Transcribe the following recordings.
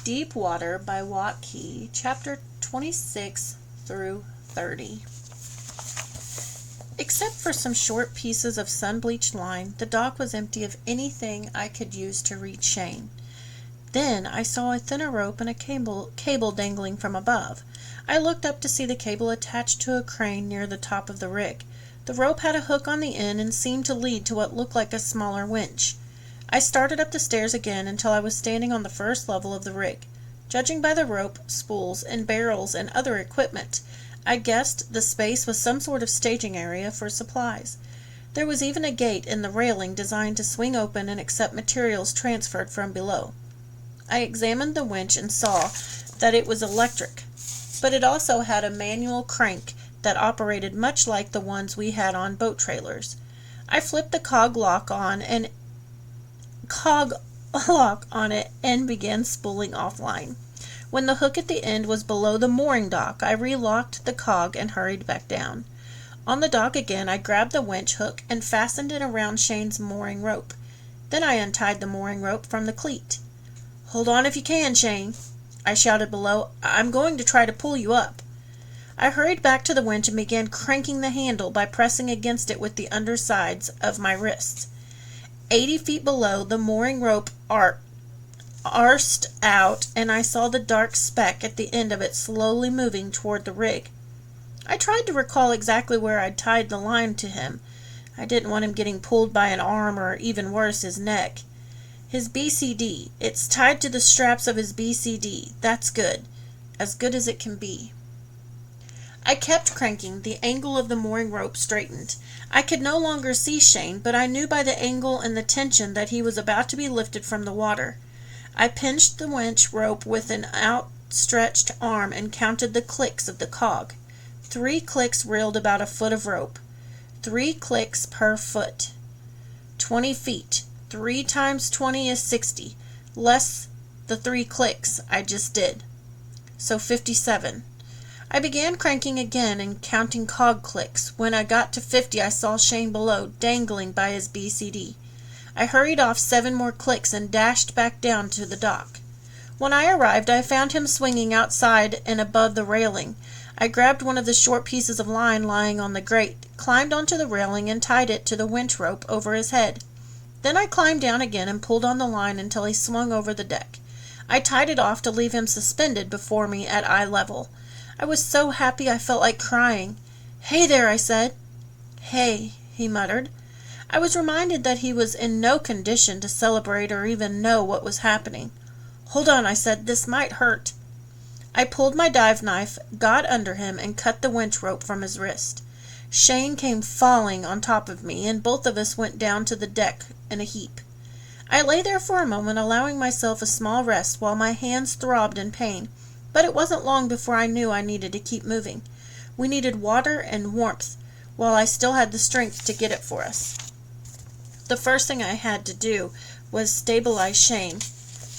Deep Water by Watkey, Chapter 26 through 30. Except for some short pieces of sun-bleached line, the dock was empty of anything I could use to reach Shane. Then I saw a thinner rope and a cable dangling from above. I looked up to see the cable attached to a crane near the top of the rig. The rope had a hook on the end and seemed to lead to what looked like a smaller winch. I started up the stairs again until I was standing on the first level of the rig. Judging by the rope, spools, and barrels and other equipment, I guessed the space was some sort of staging area for supplies. There was even a gate in the railing designed to swing open and accept materials transferred from below. I examined the winch and saw that it was electric, but it also had a manual crank that operated much like the ones we had on boat trailers. I flipped the cog lock on it and began spooling offline. When the hook at the end was below the mooring dock, I relocked the cog and hurried back down. On the dock again, I grabbed the winch hook and fastened it around Shane's mooring rope. Then I untied the mooring rope from the cleat. "Hold on if you can, Shane," I shouted below. "I'm going to try to pull you up." I hurried back to the winch and began cranking the handle by pressing against it with the undersides of my wrists. 80 feet below, the mooring rope arced out, and I saw the dark speck at the end of it slowly moving toward the rig. I tried to recall exactly where I'd tied the line to him. I didn't want him getting pulled by an arm or, even worse, his neck. His BCD. It's tied to the straps of his BCD. That's good. As good as it can be. I kept cranking. The angle of the mooring rope straightened. I could no longer see Shane, but I knew by the angle and the tension that he was about to be lifted from the water. I pinched the winch rope with an outstretched arm and counted the clicks of the cog. 3 clicks reeled about a foot of rope. 3 clicks per foot. 20 feet. 3 times 20 is 60, less the 3 clicks I just did. So 57. I began cranking again and counting cog clicks. When I got to 50, I saw Shane below, dangling by his BCD. I hurried off 7 more clicks and dashed back down to the dock. When I arrived, I found him swinging outside and above the railing. I grabbed one of the short pieces of line lying on the grate, climbed onto the railing, and tied it to the winch rope over his head. Then I climbed down again and pulled on the line until he swung over the deck. I tied it off to leave him suspended before me at eye level. I was so happy I felt like crying. "Hey there," I said. "Hey," he muttered. I was reminded that he was in no condition to celebrate or even know what was happening. "Hold on," I said. "This might hurt." I pulled my dive knife, got under him, and cut the winch rope from his wrist. Shane came falling on top of me, and both of us went down to the deck in a heap. I lay there for a moment, allowing myself a small rest while my hands throbbed in pain, but it wasn't long before I knew I needed to keep moving. We needed water and warmth, while I still had the strength to get it for us. The first thing I had to do was stabilize Shane.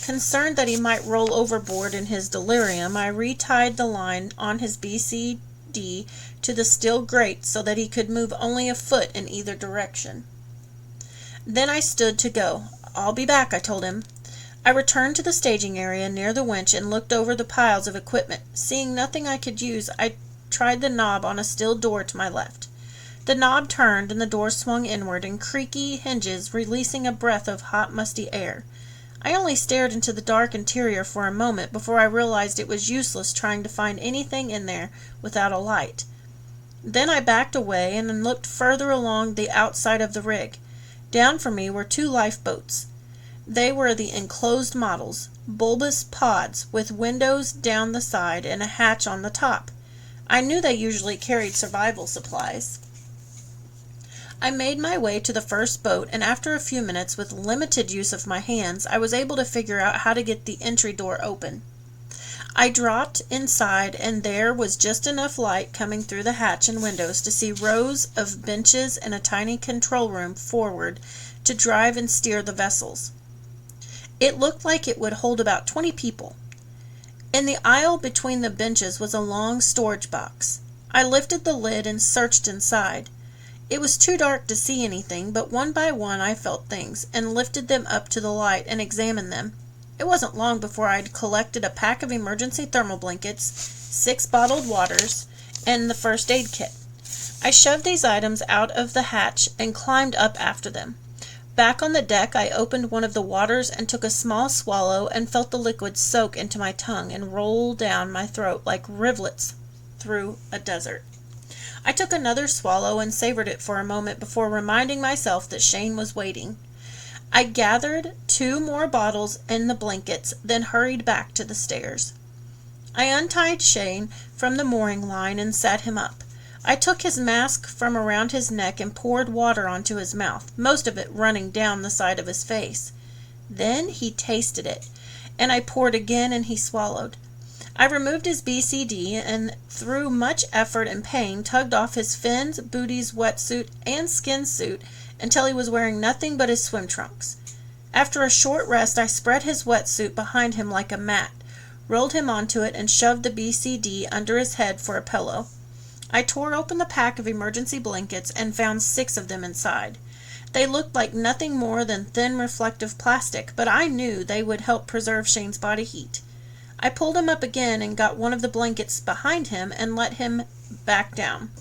Concerned that he might roll overboard in his delirium, I retied the line on his BCD to the steel grate so that he could move only a foot in either direction. Then I stood to go. "I'll be back," I told him. I returned to the staging area near the winch and looked over the piles of equipment. Seeing nothing I could use, I tried the knob on a steel door to my left. The knob turned and the door swung inward in creaky hinges, releasing a breath of hot, musty air. I only stared into the dark interior for a moment before I realized it was useless trying to find anything in there without a light. Then I backed away and looked further along the outside of the rig. Down from me were 2 lifeboats. They were the enclosed models, bulbous pods with windows down the side and a hatch on the top. I knew they usually carried survival supplies. I made my way to the first boat, and after a few minutes, with limited use of my hands, I was able to figure out how to get the entry door open. I dropped inside, and there was just enough light coming through the hatch and windows to see rows of benches and a tiny control room forward to drive and steer the vessels. It looked like it would hold about 20 people. In the aisle between the benches was a long storage box. I lifted the lid and searched inside. It was too dark to see anything, but one by one I felt things, and lifted them up to the light and examined them. It wasn't long before I'd collected a pack of emergency thermal blankets, 6 bottled waters, and the first aid kit. I shoved these items out of the hatch and climbed up after them. Back on the deck, I opened one of the waters and took a small swallow and felt the liquid soak into my tongue and roll down my throat like rivulets through a desert. I took another swallow and savored it for a moment before reminding myself that Shane was waiting. I gathered 2 more bottles and the blankets, then hurried back to the stairs. I untied Shane from the mooring line and sat him up. I took his mask from around his neck and poured water onto his mouth, most of it running down the side of his face. Then he tasted it, and I poured again and he swallowed. I removed his BCD and, through much effort and pain, tugged off his fins, booties, wetsuit, and skin suit until he was wearing nothing but his swim trunks. After a short rest, I spread his wetsuit behind him like a mat, rolled him onto it, and shoved the BCD under his head for a pillow. I tore open the pack of emergency blankets and found 6 of them inside. They looked like nothing more than thin reflective plastic, but I knew they would help preserve Shane's body heat. I pulled him up again and got one of the blankets behind him and let him back down.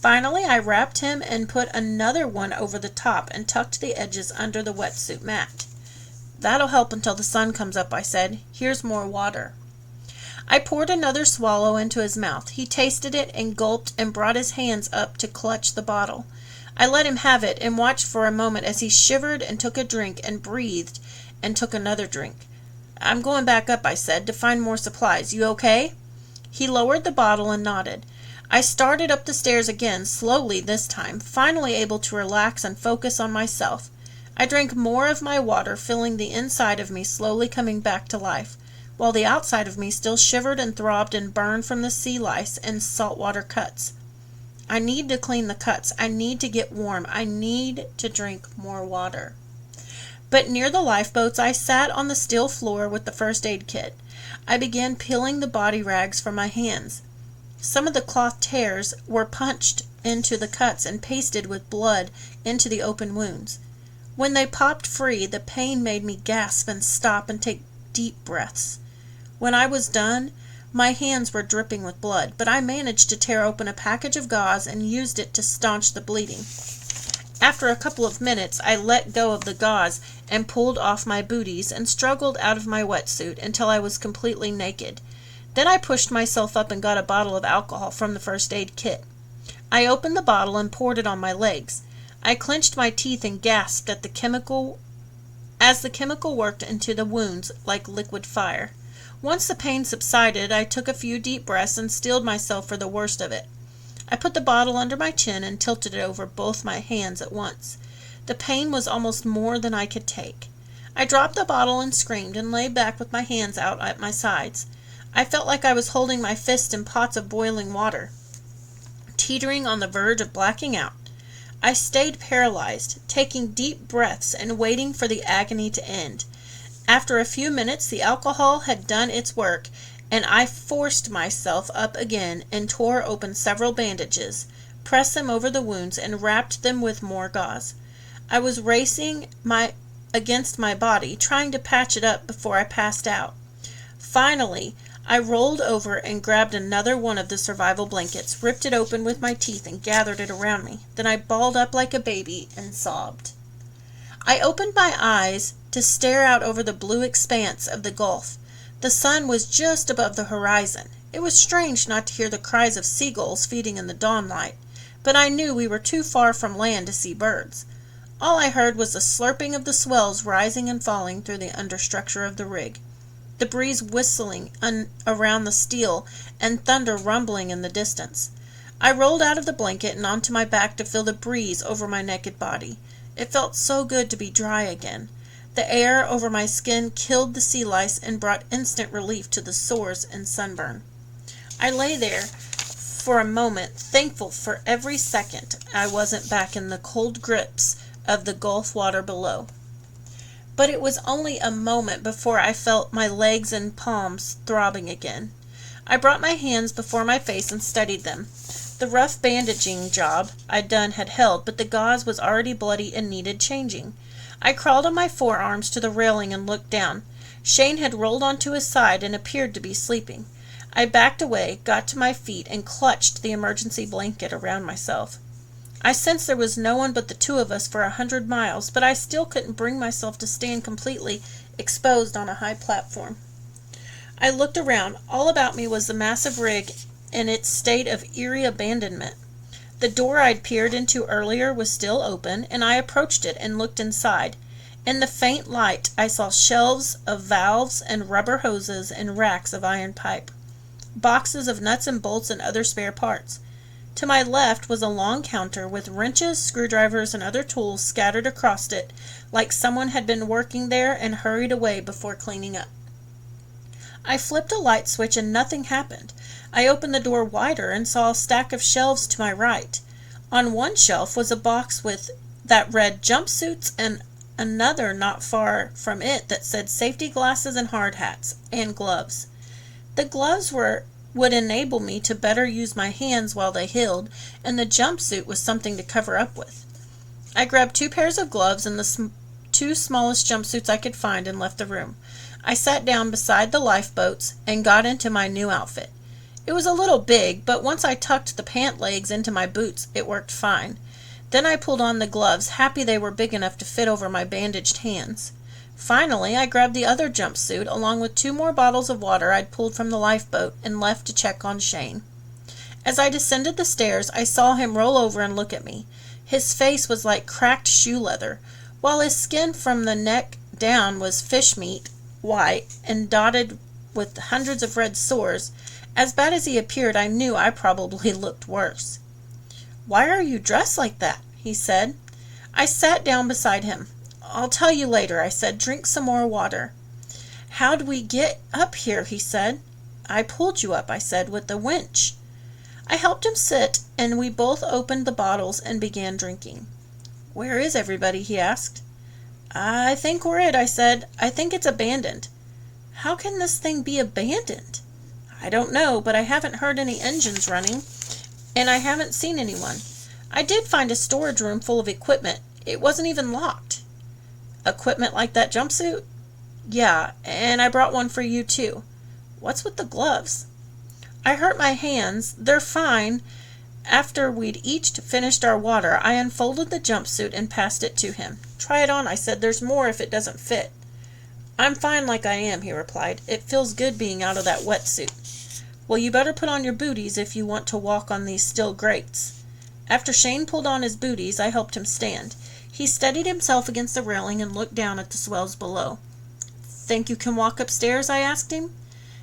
Finally, I wrapped him and put another one over the top and tucked the edges under the wetsuit mat. "That'll help until the sun comes up," I said. "Here's more water." I poured another swallow into his mouth. He tasted it and gulped and brought his hands up to clutch the bottle. I let him have it and watched for a moment as he shivered and took a drink and breathed and took another drink. "I'm going back up," I said, "to find more supplies. You okay?" He lowered the bottle and nodded. I started up the stairs again, slowly this time, finally able to relax and focus on myself. I drank more of my water, feeling the inside of me slowly coming back to life, while the outside of me still shivered and throbbed and burned from the sea lice and saltwater cuts. I need to clean the cuts. I need to get warm. I need to drink more water. But near the lifeboats, I sat on the steel floor with the first aid kit. I began peeling the body rags from my hands. Some of the cloth tears were punched into the cuts and pasted with blood into the open wounds. When they popped free, the pain made me gasp and stop and take deep breaths. When I was done, my hands were dripping with blood, but I managed to tear open a package of gauze and used it to staunch the bleeding. After a couple of minutes, I let go of the gauze and pulled off my booties and struggled out of my wetsuit until I was completely naked. Then I pushed myself up and got a bottle of alcohol from the first aid kit. I opened the bottle and poured it on my legs. I clenched my teeth and gasped at the chemical worked into the wounds like liquid fire. Once the pain subsided, I took a few deep breaths and steeled myself for the worst of it. I put the bottle under my chin and tilted it over both my hands at once. The pain was almost more than I could take. I dropped the bottle and screamed and lay back with my hands out at my sides. I felt like I was holding my fist in pots of boiling water, teetering on the verge of blacking out. I stayed paralyzed, taking deep breaths and waiting for the agony to end. After a few minutes, the alcohol had done its work, and I forced myself up again and tore open several bandages, pressed them over the wounds, and wrapped them with more gauze. I was racing against my body, trying to patch it up before I passed out. Finally, I rolled over and grabbed another one of the survival blankets, ripped it open with my teeth, and gathered it around me. Then I balled up like a baby and sobbed. I opened my eyes to stare out over the blue expanse of the Gulf. The sun was just above the horizon. It was strange not to hear the cries of seagulls feeding in the dawnlight, but I knew we were too far from land to see birds. All I heard was the slurping of the swells rising and falling through the understructure of the rig, the breeze whistling around the steel, and thunder rumbling in the distance. I rolled out of the blanket and onto my back to feel the breeze over my naked body. It felt so good to be dry again. The air over my skin killed the sea lice and brought instant relief to the sores and sunburn. I lay there for a moment, thankful for every second I wasn't back in the cold grips of the Gulf water below. But it was only a moment before I felt my legs and palms throbbing again. I brought my hands before my face and studied them. The rough bandaging job I'd done had held, but the gauze was already bloody and needed changing. I crawled on my forearms to the railing and looked down. Shane had rolled onto his side and appeared to be sleeping. I backed away, got to my feet, and clutched the emergency blanket around myself. I sensed there was no one but the two of us for 100 miles, but I still couldn't bring myself to stand completely exposed on a high platform. I looked around. All about me was the massive rig in its state of eerie abandonment. The door I'd peered into earlier was still open, and I approached it and looked inside. In the faint light, I saw shelves of valves and rubber hoses and racks of iron pipe, boxes of nuts and bolts and other spare parts. To my left was a long counter with wrenches, screwdrivers, and other tools scattered across it, like someone had been working there and hurried away before cleaning up. I flipped a light switch and nothing happened. I opened the door wider and saw a stack of shelves to my right. On one shelf was a box with that read jumpsuits and another not far from it that said safety glasses and hard hats and gloves. The gloves would enable me to better use my hands while they healed, and the jumpsuit was something to cover up with. I grabbed 2 pairs of gloves and the 2 smallest jumpsuits I could find and left the room. I sat down beside the lifeboats and got into my new outfit. It was a little big, but once I tucked the pant legs into my boots, it worked fine. Then I pulled on the gloves, happy they were big enough to fit over my bandaged hands. Finally, I grabbed the other jumpsuit, along with 2 more bottles of water I'd pulled from the lifeboat, and left to check on Shane. As I descended the stairs, I saw him roll over and look at me. His face was like cracked shoe leather, while his skin from the neck down was fish meat, white, and dotted with hundreds of red sores. As bad as he appeared, I knew I probably looked worse. "Why are you dressed like that?" he said. I sat down beside him. "I'll tell you later," I said. "Drink some more water." "How'd we get up here?" he said. "I pulled you up," I said, "with the winch." I helped him sit, and we both opened the bottles and began drinking. "Where is everybody?" he asked. "I think we're it," I said. "I think it's abandoned." "How can this thing be abandoned?" "I don't know, but I haven't heard any engines running, and I haven't seen anyone. I did find a storage room full of equipment. It wasn't even locked." "Equipment like that jumpsuit?" "Yeah, and I brought one for you too." "What's with the gloves?" "I hurt my hands. They're fine." After we'd each finished our water, I unfolded the jumpsuit and passed it to him. "Try it on," I said. "There's more if it doesn't fit." "I'm fine like I am," he replied. "It feels good being out of that wetsuit." "Well, you better put on your booties if you want to walk on these steel grates." After Shane pulled on his booties, I helped him stand. He steadied himself against the railing and looked down at the swells below. "Think you can walk upstairs?" I asked him.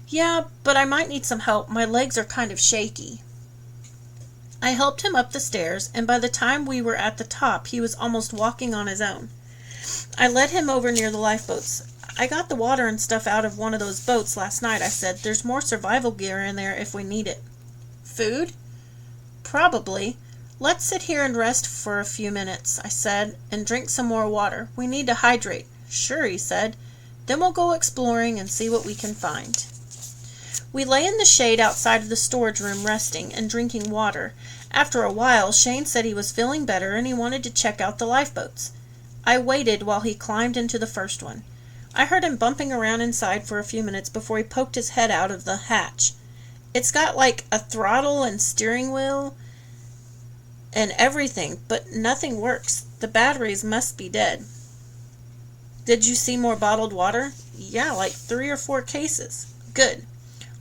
"Yeah, but I might need some help. My legs are kind of shaky." I helped him up the stairs, and by the time we were at the top, he was almost walking on his own. I led him over near the lifeboats. "I got the water and stuff out of one of those boats last night," I said. "There's more survival gear in there if we need it." "Food?" "Probably. Let's sit here and rest for a few minutes," I said, "and drink some more water. We need to hydrate." "Sure," he said. "Then we'll go exploring and see what we can find." We lay in the shade outside of the storage room resting and drinking water. After a while, Shane said he was feeling better and he wanted to check out the lifeboats. I waited while he climbed into the first one. I heard him bumping around inside for a few minutes before he poked his head out of the hatch. "It's got like a throttle and steering wheel and everything, but nothing works. The batteries must be dead." "Did you see more bottled water?" "Yeah, like 3 or 4 cases." "Good.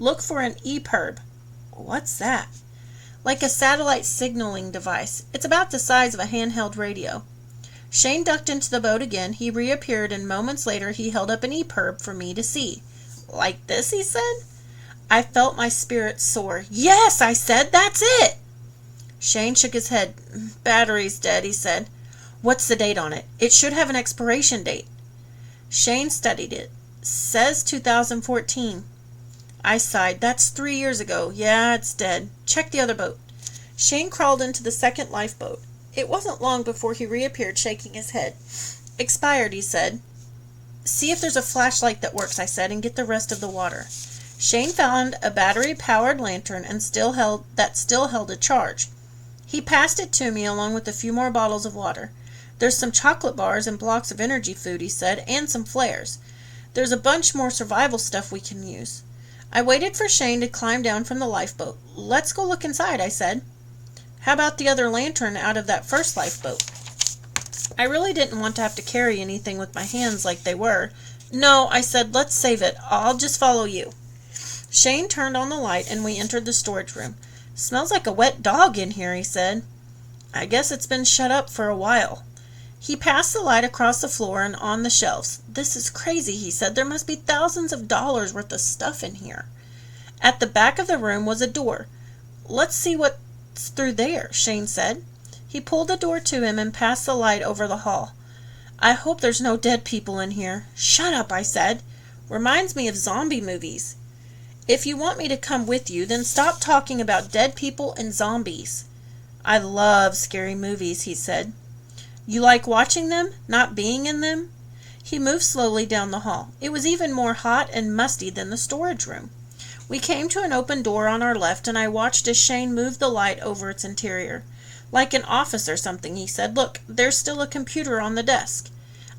Look for an EPIRB." "What's that?" "Like a satellite signaling device. It's about the size of a handheld radio." Shane ducked into the boat again. He reappeared, and moments later he held up an EPIRB for me to see. "Like this?" he said. I felt my spirits soar. "Yes," I said, "that's it." Shane shook his head. "Battery's dead," he said. "What's the date on it? It should have an expiration date." Shane studied it. "Says 2014. I sighed. "That's 3 years ago. Yeah, it's dead. Check the other boat." Shane crawled into the second lifeboat. It wasn't long before he reappeared, shaking his head. "Expired," he said. "See if there's a flashlight that works," I said, "and get the rest of the water." Shane found a battery-powered lantern and still held a charge. He passed it to me along with a few more bottles of water. "There's some chocolate bars and blocks of energy food," he said, "and some flares." There's a bunch more survival stuff we can use. I waited for Shane to climb down from the lifeboat. Let's go look inside, I said. How about the other lantern out of that first lifeboat? I really didn't want to have to carry anything with my hands like they were. No, I said, let's save it. I'll just follow you. Shane turned on the light and we entered the storage room. Smells like a wet dog in here, he said. I guess it's been shut up for a while. He passed the light across the floor and on the shelves. This is crazy, he said. There must be thousands of dollars worth of stuff in here. At the back of the room was a door. Let's see what's through there, Shane said. He pulled the door to him and passed the light over the hall. I hope there's no dead people in here. Shut up, I said. Reminds me of zombie movies. If you want me to come with you, then stop talking about dead people and zombies. I love scary movies, he said. You like watching them, not being in them? He moved slowly down the hall. It was even more hot and musty than the storage room. We came to an open door on our left, and I watched as Shane moved the light over its interior. Like an office or something, he said. Look, there's still a computer on the desk.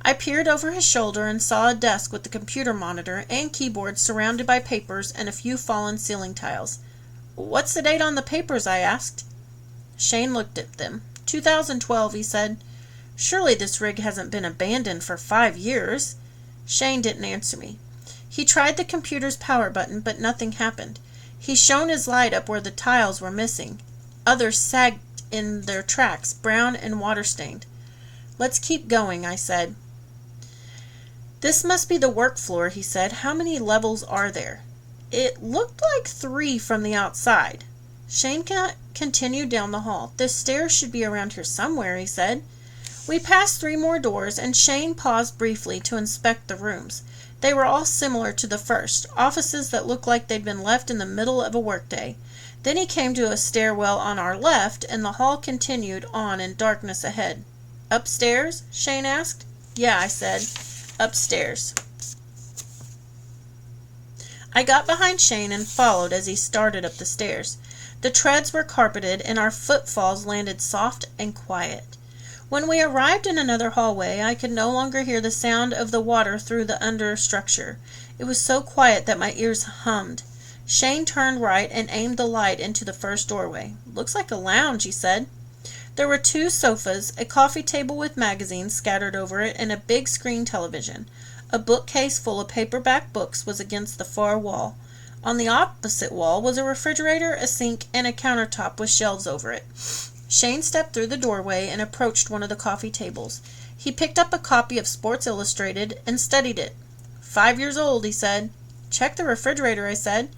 I peered over his shoulder and saw a desk with the computer monitor and keyboard surrounded by papers and a few fallen ceiling tiles. What's the date on the papers? I asked. Shane looked at them. 2012, he said. Surely this rig hasn't been abandoned for 5 years. Shane didn't answer me. He tried the computer's power button, but nothing happened. He shone his light up where the tiles were missing. Others sagged in their tracks, brown and water-stained. Let's keep going, I said. This must be the work floor, he said. How many levels are there? It looked like 3 from the outside. Shane continued down the hall. The stairs should be around here somewhere, he said. We passed 3 more doors, and Shane paused briefly to inspect the rooms. They were all similar to the first, offices that looked like they'd been left in the middle of a workday. Then he came to a stairwell on our left, and the hall continued on in darkness ahead. Upstairs? Shane asked. Yeah, I said. Upstairs. I got behind Shane and followed as he started up the stairs. The treads were carpeted, and our footfalls landed soft and quiet. When we arrived in another hallway, I could no longer hear the sound of the water through the understructure. It was so quiet that my ears hummed. Shane turned right and aimed the light into the first doorway. Looks like a lounge, he said. There were 2 sofas, a coffee table with magazines scattered over it, and a big screen television. A bookcase full of paperback books was against the far wall. On the opposite wall was a refrigerator, a sink, and a countertop with shelves over it. Shane stepped through the doorway and approached one of the coffee tables. He picked up a copy of Sports Illustrated and studied it. 5 years old, he said. Check the refrigerator, I said.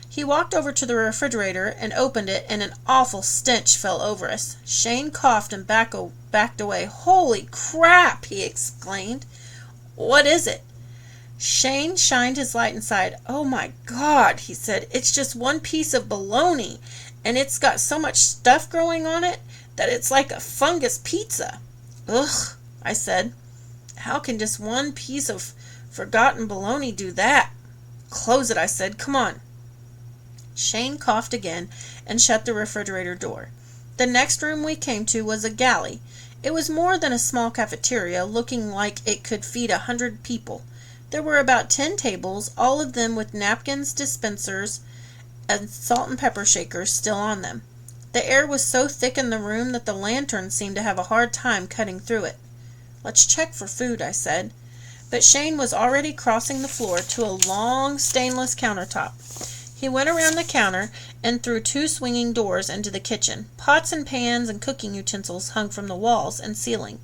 He walked over to the refrigerator and opened it, and an awful stench fell over us. Shane coughed and backed away. Holy crap, he exclaimed. What is it? Shane shined his light inside. Oh my God, he said. It's just one piece of bologna, and it's got so much stuff growing on it that it's like a fungus pizza. Ugh, I said. How can just one piece of forgotten bologna do that? Close it, I said. Come on. Shane coughed again and shut the refrigerator door. The next room we came to was a galley. It was more than a small cafeteria, looking like it could feed 100 people. There were about 10 tables, all of them with napkins, dispensers, and salt and pepper shakers still on them. The air was so thick in the room that the lantern seemed to have a hard time cutting through it. Let's check for food, I said. But Shane was already crossing the floor to a long stainless countertop. He went around the counter and through 2 swinging doors into the kitchen. Pots and pans and cooking utensils hung from the walls and ceiling.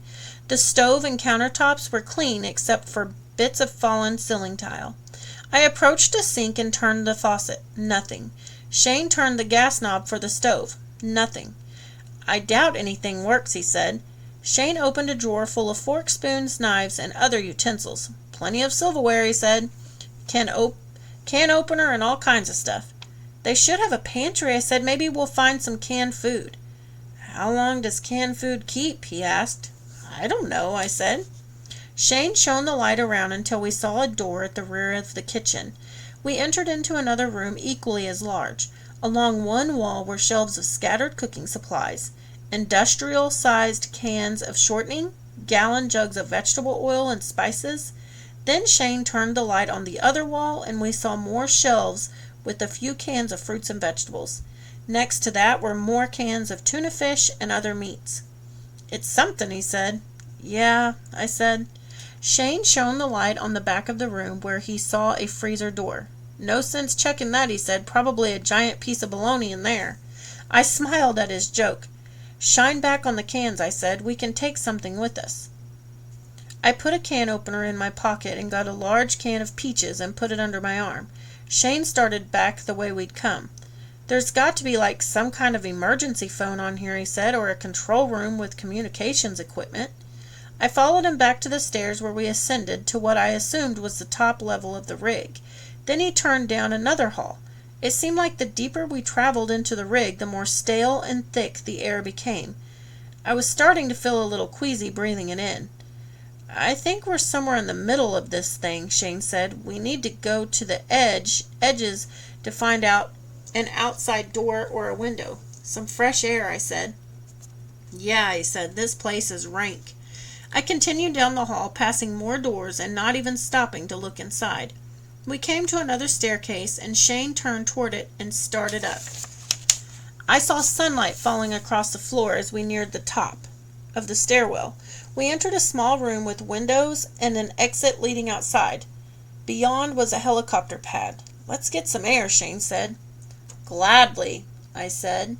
The stove and countertops were clean except for bits of fallen ceiling tile. I approached a sink and turned the faucet. Nothing. Shane turned the gas knob for the stove. Nothing. I doubt anything works, he said. Shane opened a drawer full of forks, spoons, knives, and other utensils. Plenty of silverware, he said. Can opener and all kinds of stuff. They should have a pantry, I said. Maybe we'll find some canned food. How long does canned food keep? He asked. I don't know, I said. Shane shone the light around until we saw a door at the rear of the kitchen. We entered into another room equally as large. Along one wall were shelves of scattered cooking supplies, industrial-sized cans of shortening, gallon jugs of vegetable oil and spices. Then Shane turned the light on the other wall, and we saw more shelves with a few cans of fruits and vegetables. Next to that were more cans of tuna fish and other meats. "It's something," he said. "Yeah," I said. Shane shone the light on the back of the room where he saw a freezer door. "No sense checking that," he said. "Probably a giant piece of bologna in there." I smiled at his joke. "Shine back on the cans," I said. "We can take something with us." I put a can opener in my pocket and got a large can of peaches and put it under my arm. Shane started back the way we'd come. "There's got to be like some kind of emergency phone on here," he said, "or a control room with communications equipment." I followed him back to the stairs where we ascended to what I assumed was the top level of the rig. Then he turned down another hall. It seemed like the deeper we traveled into the rig, the more stale and thick the air became. I was starting to feel a little queasy breathing it in. "I think we're somewhere in the middle of this thing," Shane said. "We need to go to the edges to find out an outside door or a window. Some fresh air," I said. "Yeah," he said, "this place is rank." I continued down the hall, passing more doors and not even stopping to look inside. We came to another staircase, and Shane turned toward it and started up. I saw sunlight falling across the floor as we neared the top of the stairwell. We entered a small room with windows and an exit leading outside. Beyond was a helicopter pad. "Let's get some air," Shane said. "Gladly," I said.